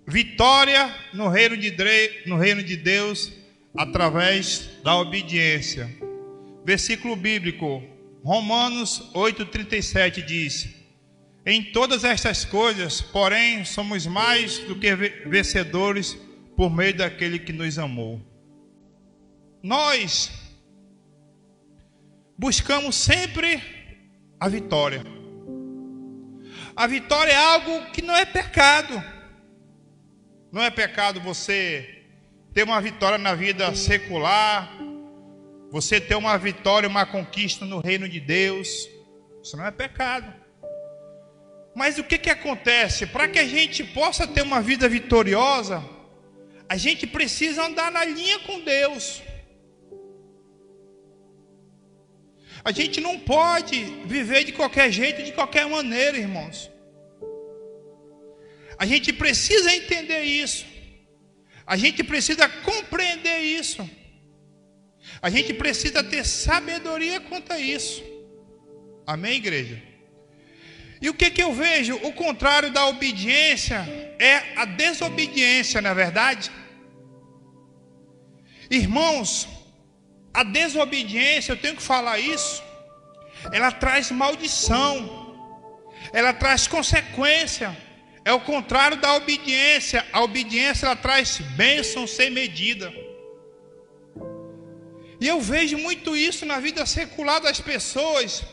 Vitória no reino de Deus através da obediência. Versículo bíblico, Romanos 8,37 diz: em todas estas coisas, porém, somos mais do que vencedores por meio daquele que nos amou. Nós buscamos sempre a vitória. A vitória é algo que não é pecado. Não é pecado você ter uma vitória na vida secular, você ter uma vitória, uma conquista no reino de Deus. Isso não é pecado. Mas o que acontece? Para que a gente possa ter uma vida vitoriosa, a gente precisa andar na linha com Deus. A gente não pode viver de qualquer jeito, de qualquer maneira, irmãos. A gente precisa entender isso. A gente precisa compreender isso. A gente precisa ter sabedoria quanto a isso. Amém, igreja? E o que eu vejo? O contrário da obediência é a desobediência, não é verdade? Irmãos, a desobediência, eu tenho que falar isso, ela traz maldição, ela traz consequência. É o contrário da obediência. A obediência, ela traz bênção sem medida. E eu vejo muito isso na vida secular das pessoas.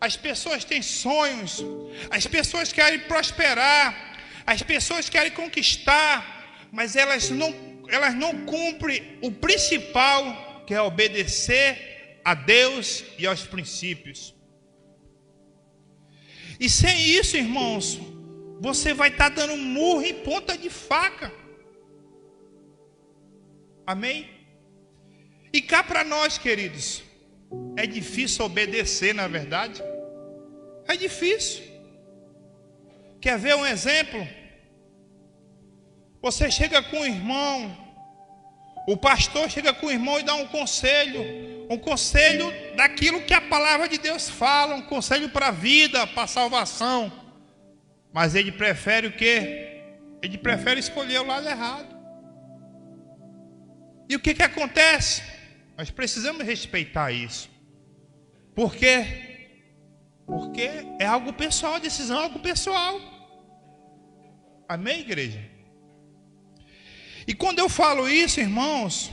As pessoas têm sonhos, as pessoas querem prosperar, as pessoas querem conquistar, mas elas não cumprem o principal, que é obedecer a Deus e aos princípios. E sem isso, irmãos, você vai estar dando murro em ponta de faca. Amém? E cá para nós, queridos, é difícil obedecer, na verdade. É difícil. Quer ver um exemplo? Você chega com o irmão, o pastor chega com o irmão e dá um conselho daquilo que a palavra de Deus fala, um conselho para a vida, para a salvação. Mas ele prefere o quê? Ele prefere escolher o lado errado. E o que acontece? Nós precisamos respeitar isso. Por quê? Porque é algo pessoal, a decisão é algo pessoal. Amém, igreja? E quando eu falo isso, irmãos,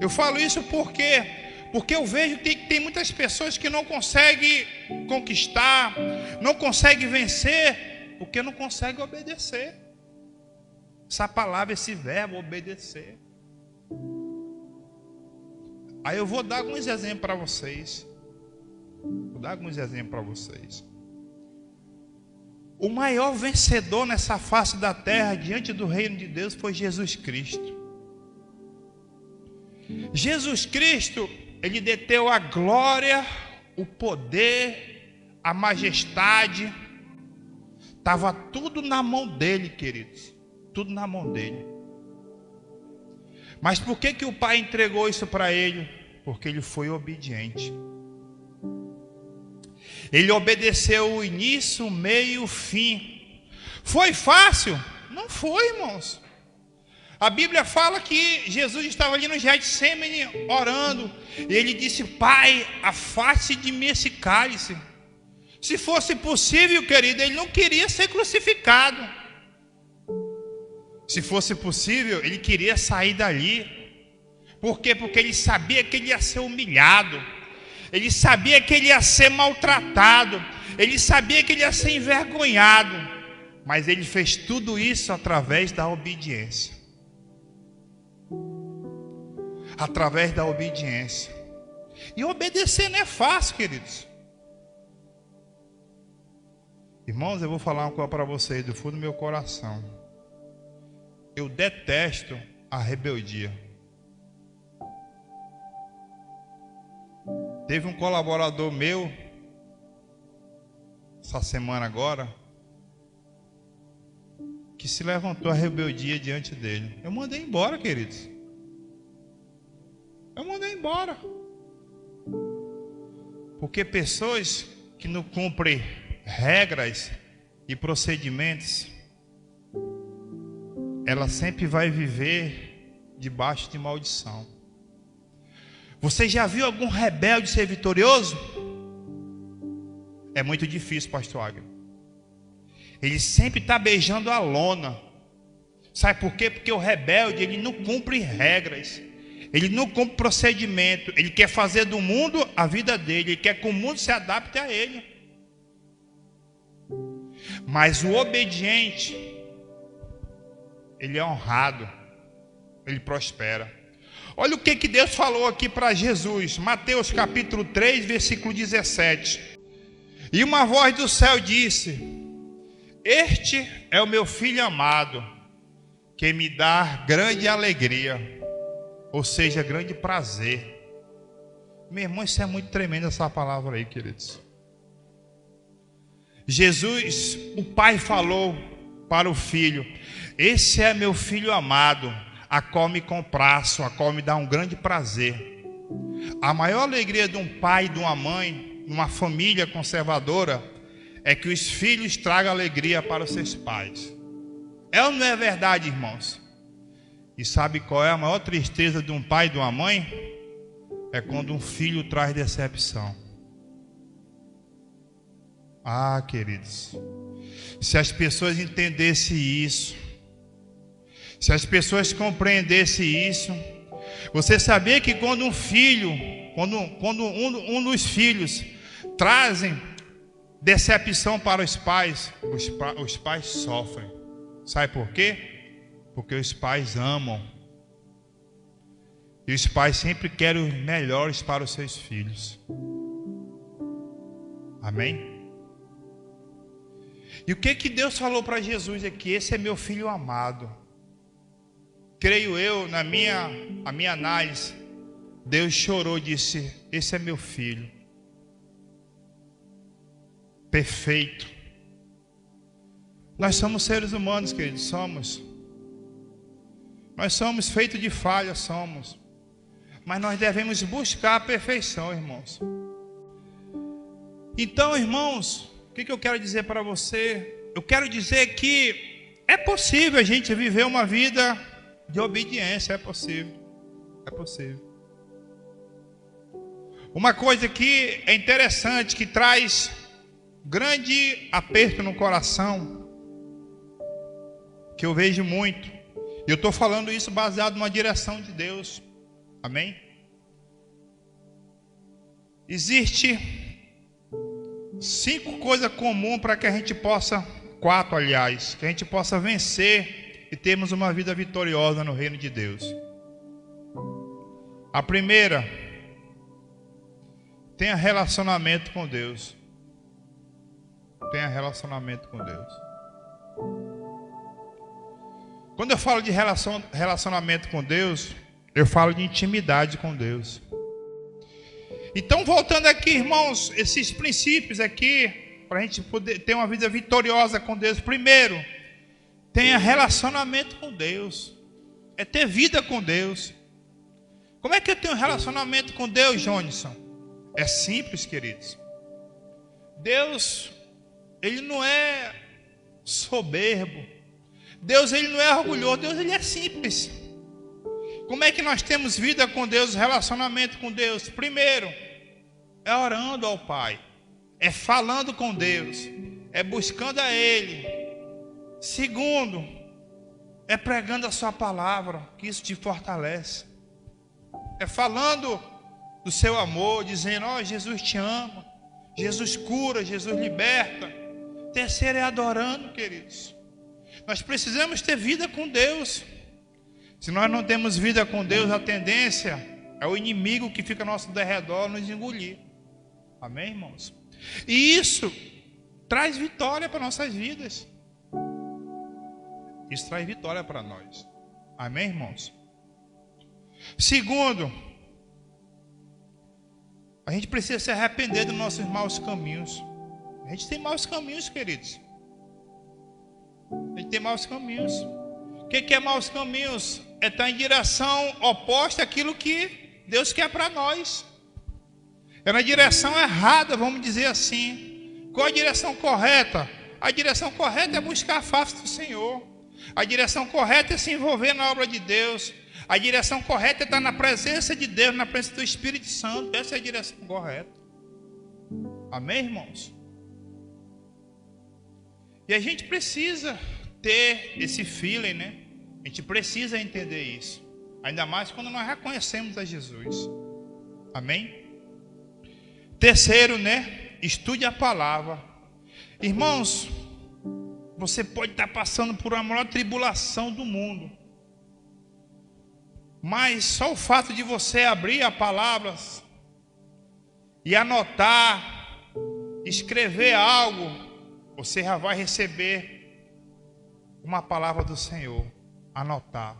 eu falo isso porque eu vejo que tem muitas pessoas que não conseguem conquistar, não conseguem vencer, porque não conseguem obedecer. Essa palavra, esse verbo, obedecer. Aí eu vou dar alguns exemplos para vocês. O maior vencedor nessa face da terra, diante do reino de Deus, foi Jesus Cristo. Jesus Cristo, ele deteu a glória, o poder, a majestade. Estava tudo na mão dele, queridos. Tudo na mão dele. Mas por que o Pai entregou isso para ele? Porque ele foi obediente. Ele obedeceu o início, o meio e o fim. Foi fácil? Não foi, irmãos. A Bíblia fala que Jesus estava ali no Getsemane orando. E ele disse: Pai, afaste de mim esse cálice. Se fosse possível, querido, ele não queria ser crucificado. Se fosse possível, ele queria sair dali. Por quê? Porque ele sabia que ele ia ser humilhado. Ele sabia que ele ia ser maltratado. Ele sabia que ele ia ser envergonhado. Mas ele fez tudo isso através da obediência. Através da obediência. E obedecer não é fácil, queridos. Irmãos, eu vou falar uma coisa para vocês do fundo do meu coração. Eu detesto a rebeldia. Teve um colaborador meu, essa semana agora, que se levantou a rebeldia diante dele. Eu mandei embora, queridos. Eu mandei embora. Porque pessoas que não cumprem regras e procedimentos, ela sempre vai viver debaixo de maldição. Você já viu algum rebelde ser vitorioso? É muito difícil, pastor Águia. Ele sempre está beijando a lona. Sabe por quê? Porque o rebelde, ele não cumpre regras. Ele não cumpre procedimento. Ele quer fazer do mundo a vida dele. Ele quer que o mundo se adapte a ele. Mas o obediente, ele é honrado. Ele prospera. Olha o que Deus falou aqui para Jesus. Mateus capítulo 3, versículo 17. E uma voz do céu disse: Este é o meu filho amado, que me dá grande alegria, ou seja, grande prazer. Meu irmão, isso é muito tremendo, essa palavra aí, queridos. Jesus, o pai falou para o filho: Esse é meu filho amado, a qual me compraço, a qual me dá um grande prazer. A maior alegria de um pai e de uma mãe, uma família conservadora, é que os filhos tragam alegria para os seus pais. É ou não é verdade, irmãos? E sabe qual é a maior tristeza de um pai e de uma mãe? É quando um filho traz decepção. Ah, queridos, se as pessoas entendessem isso, se as pessoas compreendessem isso, você sabia que quando um filho, quando um dos filhos trazem decepção para os pais sofrem. Sabe por quê? Porque os pais amam. E os pais sempre querem os melhores para os seus filhos. Amém? E o que Deus falou para Jesus aqui? Esse é meu filho amado. Creio eu, a minha análise, Deus chorou e disse: esse é meu filho perfeito. Nós somos seres humanos, queridos, somos. Nós somos feitos de falhas, somos. Mas nós devemos buscar a perfeição, irmãos. Então, irmãos, o que eu quero dizer para você? Eu quero dizer que é possível a gente viver uma vida de obediência, é possível. É possível. Uma coisa que é interessante, que traz grande aperto no coração, que eu vejo muito, e eu estou falando isso baseado numa direção de Deus, amém? Existe 5 coisas comuns para que a gente possa, 4 aliás, que a gente possa vencer e termos uma vida vitoriosa no reino de Deus. A primeira, tenha relacionamento com Deus. Tenha relacionamento com Deus. Quando eu falo de relacionamento com Deus, eu falo de intimidade com Deus. Então, voltando aqui, irmãos, esses princípios aqui, para a gente poder ter uma vida vitoriosa com Deus. Primeiro, tenha relacionamento com Deus. É ter vida com Deus. Como é que eu tenho relacionamento com Deus, Johnson? É simples, queridos. Deus, Ele não é soberbo. Deus, Ele não é orgulhoso. Deus, Ele é simples. Como é que nós temos vida com Deus, relacionamento com Deus? Primeiro, é orando ao Pai. É falando com Deus. É buscando a Ele. Segundo, é pregando a sua palavra, que isso te fortalece. É falando do seu amor, dizendo: ó, Jesus te ama, Jesus cura, Jesus liberta. Terceiro é adorando, queridos. Nós precisamos ter vida com Deus. Se nós não temos vida com Deus, a tendência é o inimigo que fica ao nosso derredor nos engolir. Amém, irmãos? E isso traz vitória para nossas vidas. Isso traz vitória para nós. Amém, irmãos? Segundo, a gente precisa se arrepender dos nossos maus caminhos. A gente tem maus caminhos, queridos. A gente tem maus caminhos. O que é maus caminhos? É estar em direção oposta àquilo que Deus quer para nós. É na direção errada, vamos dizer assim. Qual a direção correta? A direção correta é buscar a face do Senhor. A direção correta é se envolver na obra de Deus. A direção correta é estar na presença de Deus, na presença do Espírito Santo. Essa é a direção correta. Amém, irmãos? E a gente precisa ter esse feeling, né? A gente precisa entender isso. Ainda mais quando nós reconhecemos a Jesus. Amém? Terceiro, né? Estude a palavra. Irmãos, você pode estar passando por a maior tribulação do mundo. Mas só o fato de você abrir a palavra e anotar, escrever algo, você já vai receber uma palavra do Senhor. Anotar.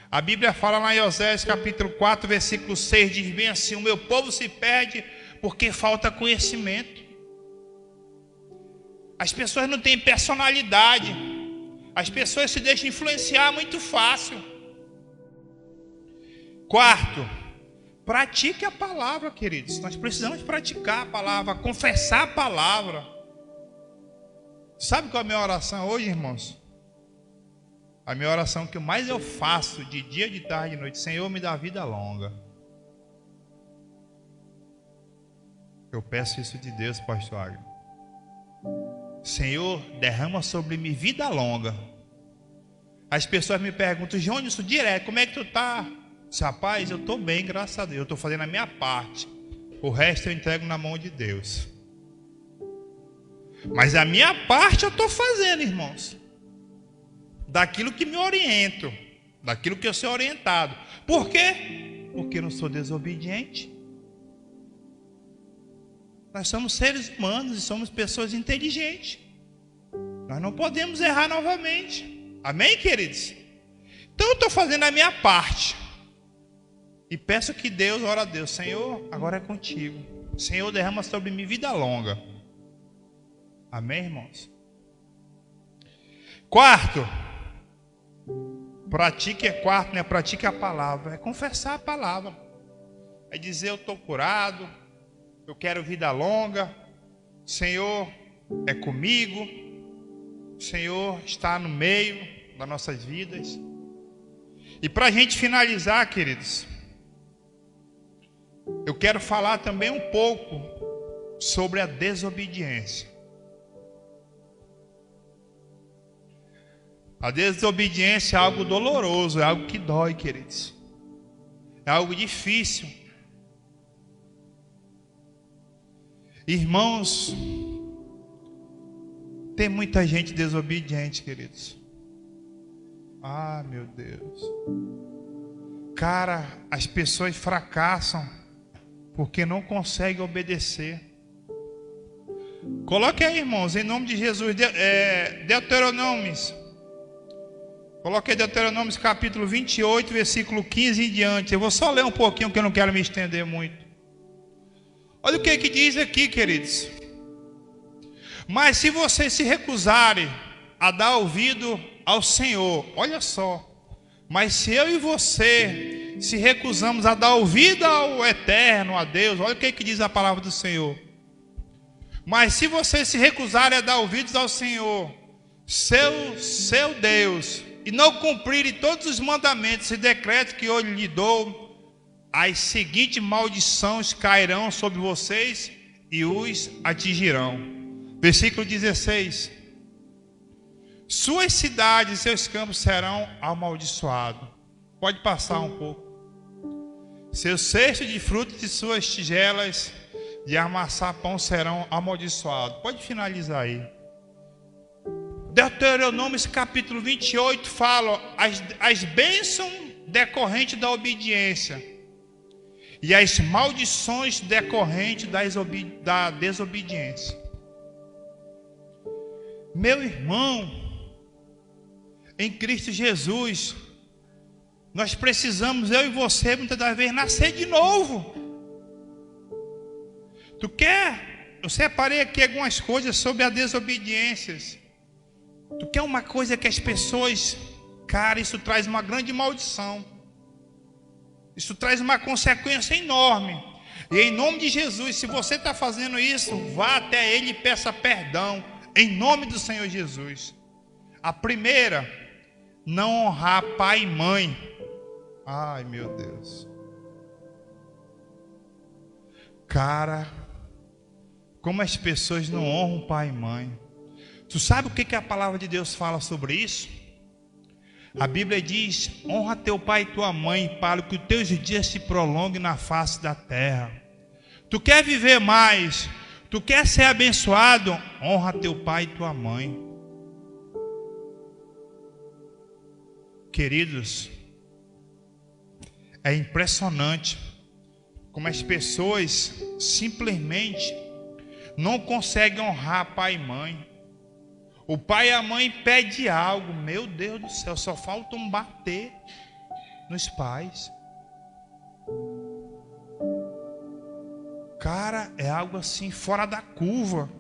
A Bíblia fala lá em Oséias capítulo 4, versículo 6, diz bem assim: o meu povo se perde porque falta conhecimento. As pessoas não têm personalidade. As pessoas se deixam influenciar muito fácil. Quarto, pratique a palavra, queridos. Nós precisamos praticar a palavra, confessar a palavra. Sabe qual é a minha oração hoje, irmãos? A minha oração que mais eu faço de dia, de tarde e de noite: Senhor, me dá vida longa. Eu peço isso de Deus, pastor Agnes. Senhor, derrama sobre mim vida longa. As pessoas me perguntam: Jônio, isso direto, como é que tu tá? Rapaz, eu estou bem, graças a Deus. Eu estou fazendo a minha parte. O resto eu entrego na mão de Deus. Mas a minha parte eu estou fazendo, irmãos. Daquilo que me oriento. Daquilo que eu sou orientado. Por quê? Porque eu não sou desobediente. Nós somos seres humanos e somos pessoas inteligentes. Nós não podemos errar novamente. Amém, queridos? Então eu estou fazendo a minha parte. E peço que Deus, ora a Deus: Senhor, agora é contigo. Senhor, derrama sobre mim vida longa. Amém, irmãos? Quarto, pratique a palavra. É confessar a palavra. É dizer: eu estou curado, eu quero vida longa, Senhor é comigo, o Senhor está no meio das nossas vidas. E para a gente finalizar, queridos, eu quero falar também um pouco sobre a desobediência. A desobediência é algo doloroso, é algo que dói, queridos. É algo difícil. Irmãos, tem muita gente desobediente, queridos. Ah, meu Deus. Cara, as pessoas fracassam porque não conseguem obedecer. Coloque aí, irmãos, em nome de Jesus, Deuteronômios. Coloque aí Deuteronômios capítulo 28, versículo 15 em diante. Eu vou só ler um pouquinho, que eu não quero me estender muito. Olha o que diz aqui, queridos. Mas se vocês se recusarem a dar ouvido ao Senhor, olha só. Mas se eu e você se recusamos a dar ouvido ao Eterno, a Deus, olha o que diz a palavra do Senhor. Mas se vocês se recusarem a dar ouvidos ao Senhor, seu Deus, e não cumprirem todos os mandamentos e decretos que eu lhe dou, as seguintes maldições cairão sobre vocês e os atingirão. Versículo 16. Suas cidades e seus campos serão amaldiçoados. Pode passar um pouco. Seus cestos de frutos e suas tigelas de amassar pão serão amaldiçoados. Pode finalizar aí. Deuteronômio capítulo 28 fala as bênçãos decorrentes da obediência e as maldições decorrentes da desobediência. Meu irmão, em Cristo Jesus, nós precisamos, eu e você, muitas das vezes, nascer de novo. Tu quer? Eu separei aqui algumas coisas sobre a desobediência. Tu quer uma coisa que as pessoas, cara, isso traz uma grande maldição. Isso traz uma consequência enorme. E em nome de Jesus, se você está fazendo isso, vá até Ele e peça perdão. Em nome do Senhor Jesus. A primeira não honrar pai e mãe. Ai, meu Deus. Cara, como as pessoas não honram pai e mãe. Tu sabe o que a palavra de Deus fala sobre isso? A Bíblia diz: honra teu pai e tua mãe, para que os teus dias se prolonguem na face da terra. Tu quer viver mais? Tu quer ser abençoado? Honra teu pai e tua mãe. Queridos, é impressionante como as pessoas simplesmente não conseguem honrar pai e mãe. O pai e a mãe pedem algo, meu Deus do céu, só faltam bater nos pais. Cara, é algo assim fora da curva.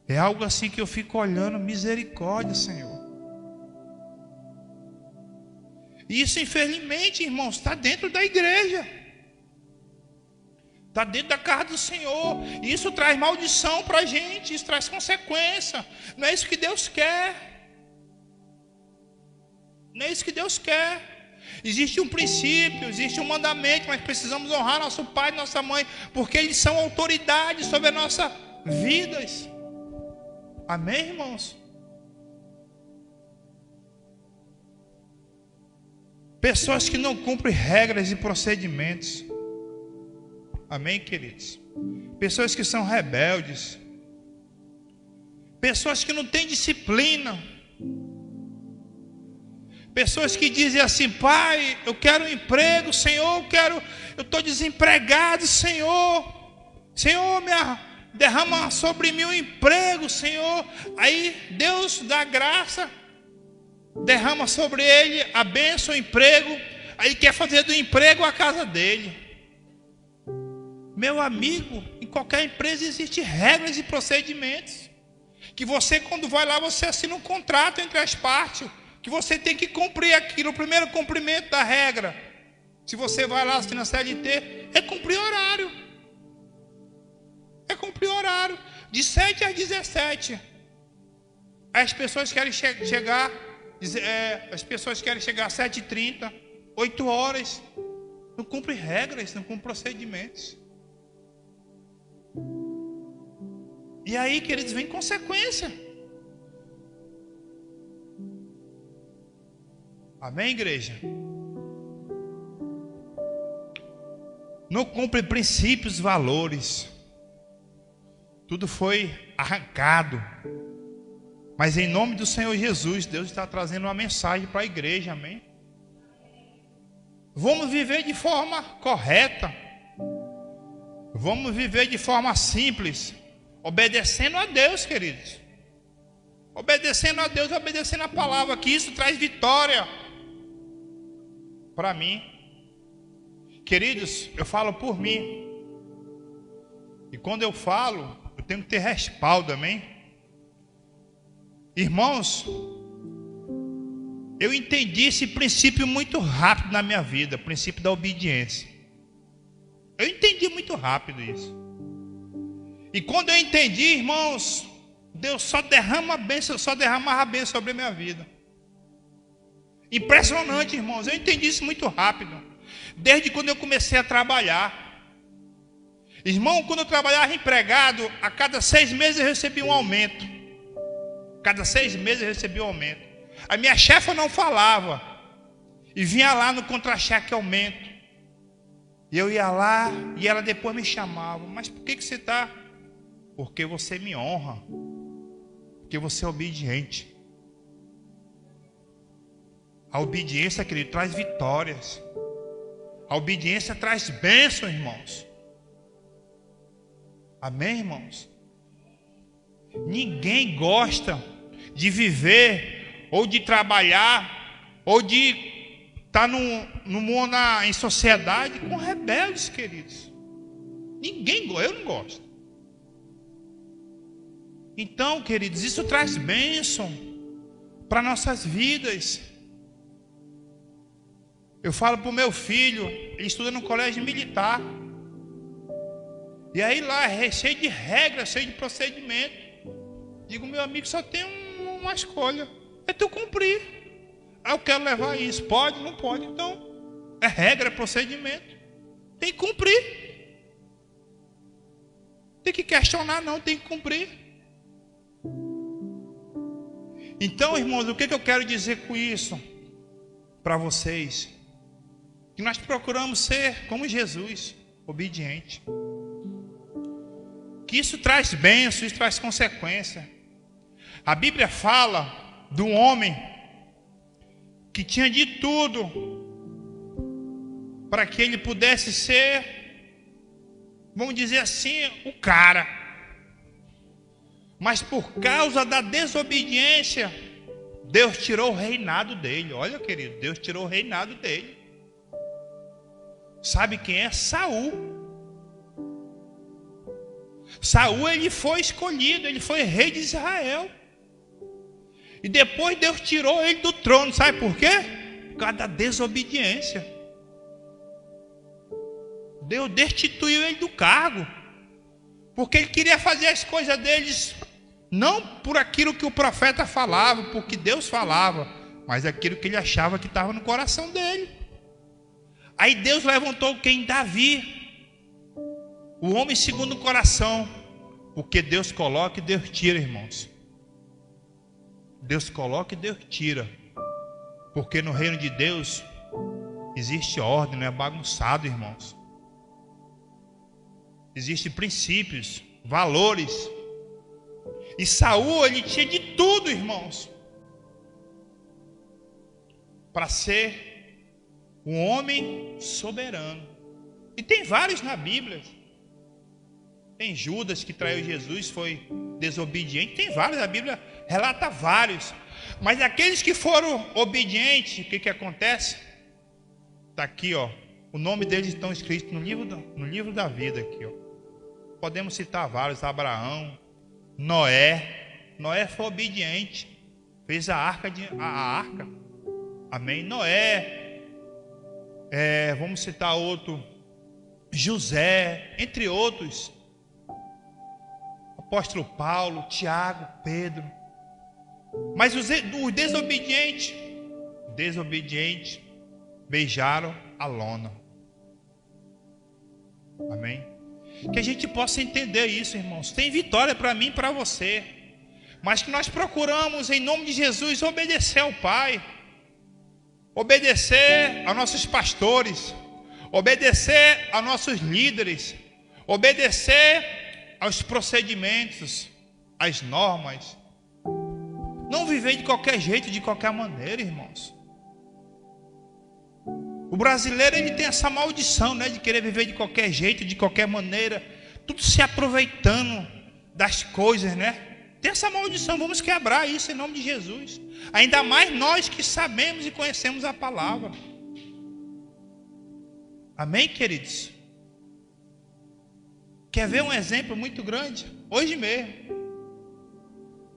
É algo assim que eu fico olhando, misericórdia, Senhor. Isso, infelizmente, irmãos, está dentro da igreja. Está dentro da casa do Senhor. Isso traz maldição para a gente. Isso traz consequência. Não é isso que Deus quer. Não é isso que Deus quer. Existe um princípio, existe um mandamento. Mas precisamos honrar nosso pai e nossa mãe, porque eles são autoridade sobre as nossas vidas. Amém, irmãos? Pessoas que não cumprem regras e procedimentos. Amém, queridos? Pessoas que são rebeldes. Pessoas que não têm disciplina. Pessoas que dizem assim: pai, eu quero um emprego, Senhor, eu estou desempregado, Senhor. Senhor, derrama sobre mim um emprego, Senhor. Aí Deus dá graça, derrama sobre ele a bênção, o emprego. Aí ele quer fazer do emprego a casa dele. Meu amigo, em qualquer empresa existem regras e procedimentos. Que você, quando vai lá, você assina um contrato entre as partes. Que você tem que cumprir aquilo. O primeiro cumprimento da regra, se você vai lá, assina CLT, é cumprir horário. É cumprir horário. De 7 às 17. As pessoas querem chegar às 7h30, 8 horas. Não cumpre regras, não cumpre procedimentos. E aí, queridos, vem consequência. Amém, igreja? Não cumpre princípios, valores. Tudo foi arrancado. Mas em nome do Senhor Jesus, Deus está trazendo uma mensagem para a igreja, amém? Vamos viver de forma correta. Vamos viver de forma simples, obedecendo a Deus, queridos. Obedecendo a Deus, obedecendo a palavra, que isso traz vitória para mim. Queridos, eu falo por mim. E quando eu falo, eu tenho que ter respaldo, amém? Irmãos, eu entendi esse princípio muito rápido na minha vida, o princípio da obediência. Eu entendi muito rápido isso. E quando eu entendi, irmãos, Deus só derramava a bênção sobre a minha vida. Impressionante, irmãos. Eu entendi isso muito rápido. Desde quando eu comecei a trabalhar. Irmão, quando eu trabalhava empregado, a cada 6 meses eu recebia um aumento. Cada 6 meses eu recebia um aumento. A minha chefa não falava. E vinha lá no contra-cheque aumento. E eu ia lá e ela depois me chamava. Mas por que você está? Porque você me honra. Porque você é obediente. A obediência, querido, traz vitórias. A obediência traz bênção, irmãos. Amém, irmãos? Ninguém gosta de viver, ou de trabalhar, ou de estar no mundo, em sociedade, com rebeldes, queridos. Ninguém gosta, eu não gosto. Então, queridos, isso traz bênção para nossas vidas. Eu falo para o meu filho, ele estuda no colégio militar. E aí lá é cheio de regras, cheio de procedimento. Digo, meu amigo, só tem uma escolha, é tu cumprir. eu quero levar isso. Pode? Não pode. Então, é regra, é procedimento. Tem que cumprir. Tem que questionar, não, tem que cumprir. Então, irmãos, o que eu quero dizer com isso para vocês? Que nós procuramos ser como Jesus, obediente. Que isso traz bênção, isso traz consequência. A Bíblia fala de um homem que tinha de tudo para que ele pudesse ser, vamos dizer assim, o cara. Mas por causa da desobediência, Deus tirou o reinado dele. Olha, querido, Deus tirou o reinado dele. Sabe quem é? Saul. Saul, ele foi escolhido, ele foi rei de Israel. E depois Deus tirou ele do trono, sabe por quê? Por causa da desobediência. Deus destituiu ele do cargo, porque ele queria fazer as coisas deles, não por aquilo que o profeta falava, porque Deus falava, mas aquilo que ele achava que estava no coração dele. Aí Deus levantou quem? Davi. O homem segundo o coração. Porque Deus coloca e Deus tira, irmãos. Deus coloca e Deus tira. Porque no reino de Deus existe ordem, não é bagunçado, irmãos. Existem princípios, valores. E Saul, ele tinha de tudo, irmãos, para ser um homem soberano. E tem vários na Bíblia. Tem Judas que traiu Jesus, foi desobediente. Tem vários, a Bíblia relata vários. Mas aqueles que foram obedientes, o que acontece? Está aqui, ó. O nome deles estão escritos no livro da vida aqui, ó. Podemos citar vários. Abraão, Noé. Noé foi obediente, fez a arca. Amém? Noé. Vamos citar outro. José, entre outros. Apóstolo Paulo, Tiago, Pedro. Mas os desobedientes beijaram a lona. Amém? Que a gente possa entender isso, irmãos. Tem vitória para mim e para você. Mas que nós procuramos, em nome de Jesus, obedecer ao Pai. Obedecer aos nossos pastores. Obedecer aos nossos líderes. Obedecer aos procedimentos, às normas. Não viver de qualquer jeito, de qualquer maneira, irmãos. O brasileiro, ele tem essa maldição, né, de querer viver de qualquer jeito, de qualquer maneira, tudo se aproveitando das coisas, né? Tem essa maldição, vamos quebrar isso em nome de Jesus. Ainda mais nós que sabemos e conhecemos a palavra. Amém, queridos? Quer ver um exemplo muito grande? Hoje mesmo,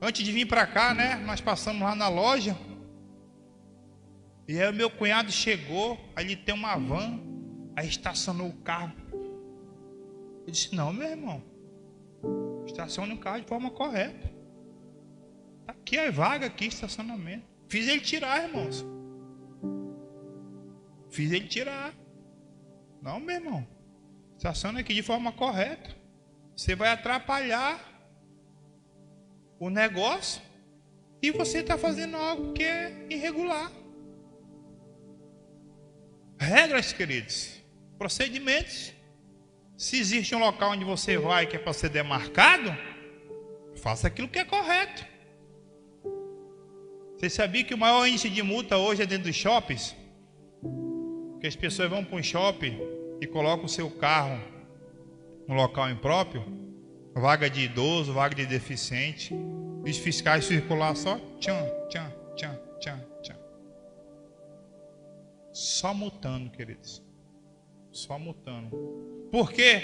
antes de vir para cá, né, nós passamos lá na loja. E aí o meu cunhado chegou, aí ele tem uma van, aí estacionou o carro. Eu disse, não, meu irmão, estacione o carro de forma correta. Está aqui a vaga, aqui, estacionamento. Fiz ele tirar, irmãos. Fiz ele tirar. Não, meu irmão, estaciona aqui de forma correta. Você vai atrapalhar o negócio e você está fazendo algo que é irregular. Regras, queridos, procedimentos. Se existe um local onde você vai que é para ser demarcado, faça aquilo que é correto. Você sabia que o maior índice de multa hoje é dentro dos shoppings? Que as pessoas vão para um shopping e colocam o seu carro no local impróprio, vaga de idoso, vaga de deficiente, e os fiscais circular só tchan. Só multando, queridos. Só multando. Por quê?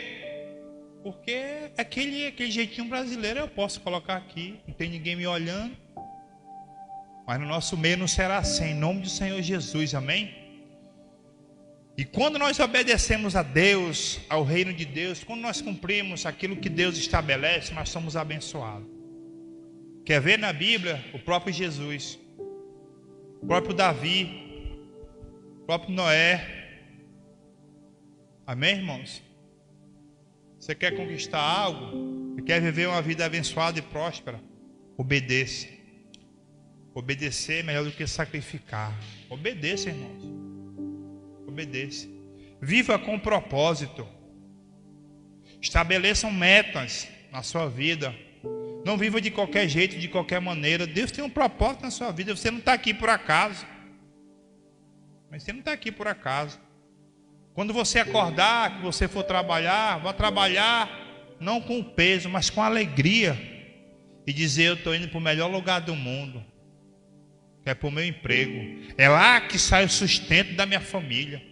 Porque aquele jeitinho brasileiro eu posso colocar aqui, não tem ninguém me olhando. Mas no nosso meio não será assim, em nome do Senhor Jesus, amém? E quando nós obedecemos a Deus, ao reino de Deus, quando nós cumprimos aquilo que Deus estabelece, nós somos abençoados. Quer ver na Bíblia o próprio Jesus? o próprio Davi, o próprio Noé. Amém, irmãos? Você quer conquistar algo? Você quer viver uma vida abençoada e próspera? Obedeça. Obedecer é melhor do que sacrificar. Obedeça, irmãos. Obedeça. Viva com propósito. Estabeleçam metas na sua vida. Não viva de qualquer jeito, de qualquer maneira. Deus tem um propósito na sua vida. Você não está aqui por acaso. Mas você não está aqui por acaso. Quando você acordar, que você for trabalhar, vá trabalhar não com peso, mas com alegria. E dizer, eu estou indo para o melhor lugar do mundo. Que é para o meu emprego. É lá que sai o sustento da minha família.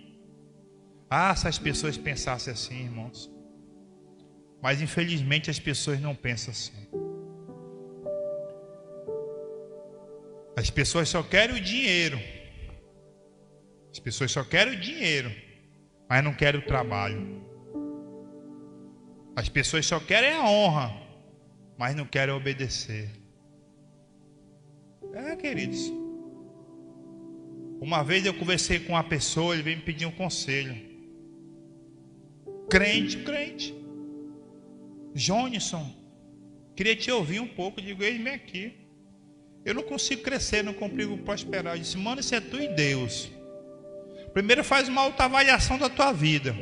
Ah, se as pessoas pensassem assim, irmãos. Mas infelizmente as pessoas não pensam assim. As pessoas só querem o dinheiro. As pessoas só querem o dinheiro, mas não querem o trabalho. As pessoas só querem a honra, mas não querem obedecer. Queridos. Uma vez eu conversei com uma pessoa, ele veio me pedir um conselho. Crente. Johnson, queria te ouvir um pouco. Eu digo, eis-me aqui. Eu não consigo crescer, não consigo prosperar. Eu disse, mano, isso é tu e Deus. Primeiro faz uma autoavaliação da tua vida.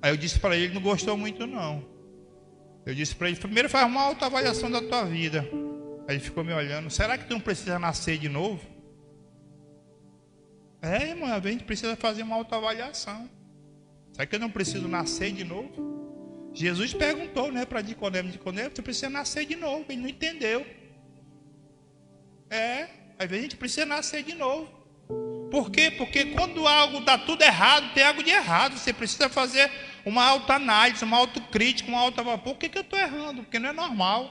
Aí eu disse para ele, ele não gostou muito não. Eu disse para ele, primeiro faz uma autoavaliação da tua vida. Aí ele ficou me olhando, será que tu não precisa nascer de novo? Irmão, a gente precisa fazer uma autoavaliação. Será que eu não preciso nascer de novo? Jesus perguntou, né, para Nicodemo, você precisa nascer de novo. Ele não entendeu. Às vezes a gente precisa nascer de novo. Por quê? Porque quando algo dá tudo errado, tem algo de errado. Você precisa fazer uma autoanálise, uma autocrítica, uma autoavaliação. Por que eu estou errando? Porque não é normal.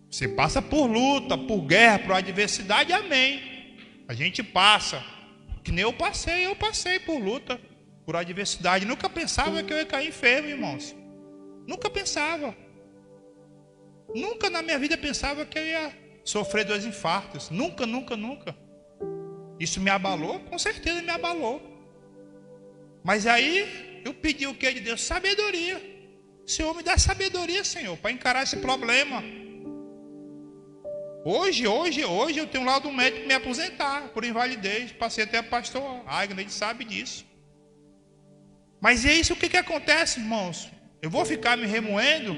Você passa por luta, por guerra, por adversidade, amém. A gente passa. Que nem eu passei por luta, por adversidade. Nunca pensava que eu ia cair enfermo, irmãos. Nunca pensava. Nunca na minha vida pensava que eu ia sofrer 2 infartos. Nunca. Isso me abalou? Com certeza me abalou. Mas aí eu pedi o que de Deus? Sabedoria. Senhor, me dá sabedoria, Senhor, para encarar esse problema. Hoje eu tenho lá do médico me aposentar por invalidez. Passei até a pastor Agnes, ele sabe disso. Mas é isso, o que acontece, irmãos? Eu vou ficar me remoendo?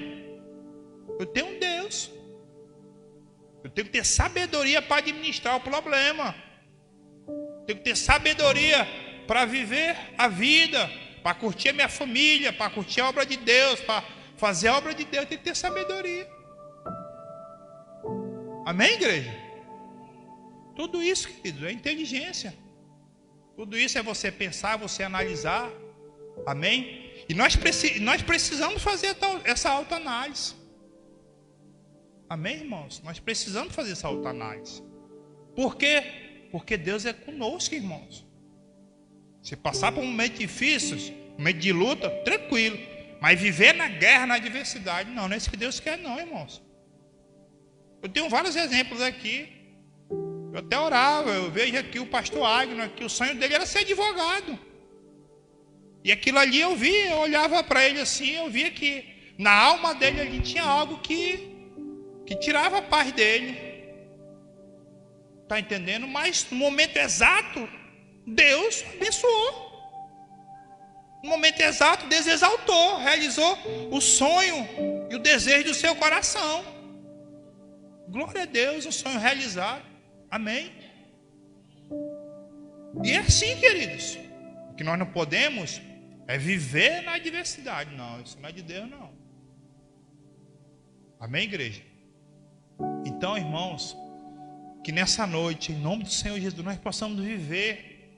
Eu tenho um Deus. Eu tenho que ter sabedoria para administrar o problema. Eu tenho que ter sabedoria para viver a vida, para curtir a minha família, para curtir a obra de Deus, para fazer a obra de Deus. Eu tenho que ter sabedoria. Amém, igreja? Tudo isso, querido, é inteligência. Tudo isso é você pensar, você analisar. Amém? E nós precisamos fazer essa autoanálise. Amém, irmãos? Nós precisamos fazer essa autoanálise. Por quê? Porque Deus é conosco, irmãos. Se passar por um momento difícil, um momento de luta, tranquilo. Mas viver na guerra, na adversidade, não é isso que Deus quer não, irmãos. Eu tenho vários exemplos aqui. Eu até orava, eu vejo aqui o pastor Agno, que o sonho dele era ser advogado. E aquilo ali eu via, eu olhava para ele assim, eu via que na alma dele ali tinha algo que tirava a paz dele. Está entendendo? Mas no momento exato, Deus abençoou. No momento exato, Deus exaltou, realizou o sonho e o desejo do seu coração. Glória a Deus, um sonho realizado. Amém? E é assim, queridos. O que nós não podemos é viver na adversidade. Não, isso não é de Deus, não. Amém, igreja? Então, irmãos, que nessa noite, em nome do Senhor Jesus, nós possamos viver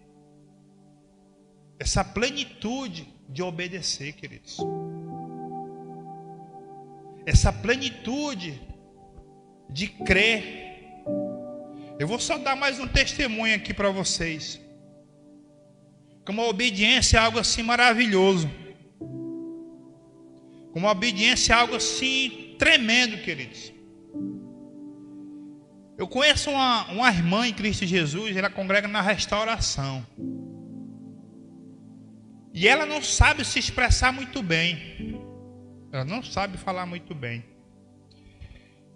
essa plenitude de obedecer, queridos. Essa plenitude de crer. Eu vou só dar mais um testemunho aqui para vocês. Como a obediência é algo assim maravilhoso. Como a obediência é algo assim tremendo, queridos. Eu conheço uma irmã em Cristo Jesus, ela congrega na Restauração. E ela não sabe se expressar muito bem. Ela não sabe falar muito bem.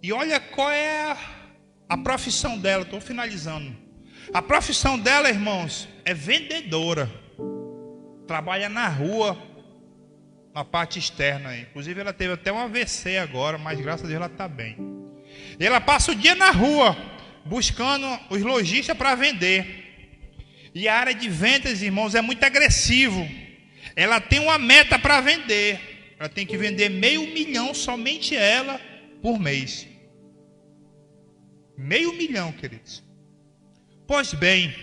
E olha qual é a profissão dela, estou finalizando. A profissão dela, irmãos, é vendedora. Trabalha na rua, na parte externa. Inclusive ela teve até um AVC agora, mas graças a Deus ela está bem. E ela passa o dia na rua, buscando os lojistas para vender. E a área de vendas, irmãos, é muito agressivo. Ela tem uma meta para vender. Ela tem que vender 500 mil, somente ela, por mês. 500 mil, queridos. Pois bem,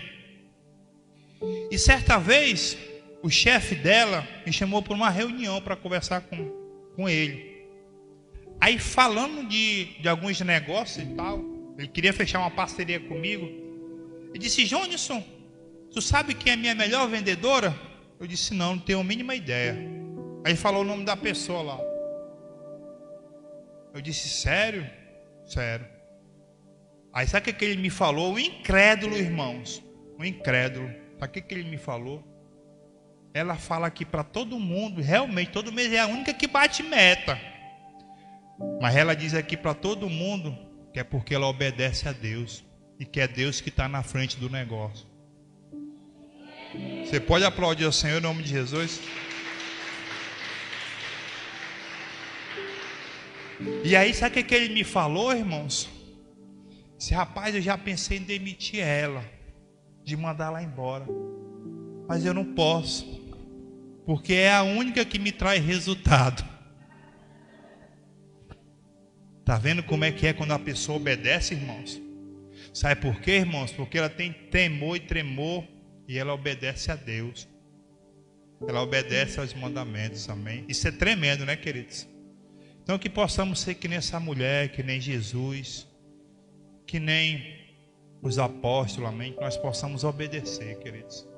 e certa vez, o chefe dela me chamou para uma reunião para conversar com ele. Aí falando de alguns negócios e tal, ele queria fechar uma parceria comigo. Ele disse: Johnson, tu sabe quem é a minha melhor vendedora? Eu disse: não tenho a mínima ideia. Aí falou o nome da pessoa lá. Eu disse: sério? Sério. Aí sabe o que ele me falou? O incrédulo, irmãos. O incrédulo. Sabe o que ele me falou? Ela fala aqui para todo mundo, realmente, todo mês é a única que bate meta. Mas ela diz aqui para todo mundo que é porque ela obedece a Deus. E que é Deus que está na frente do negócio. Você pode aplaudir ao Senhor em nome de Jesus? E aí, sabe o que ele me falou, irmãos? Esse rapaz, eu já pensei em demitir ela, de mandar ela embora. Mas eu não posso, porque é a única que me traz resultado. Está vendo como é que é quando a pessoa obedece, irmãos? Sabe por quê, irmãos? Porque ela tem temor e tremor e ela obedece a Deus. Ela obedece aos mandamentos, amém? Isso é tremendo, né, queridos? Então que possamos ser que nem essa mulher, que nem Jesus, que nem os apóstolos, amém? Que nós possamos obedecer, queridos.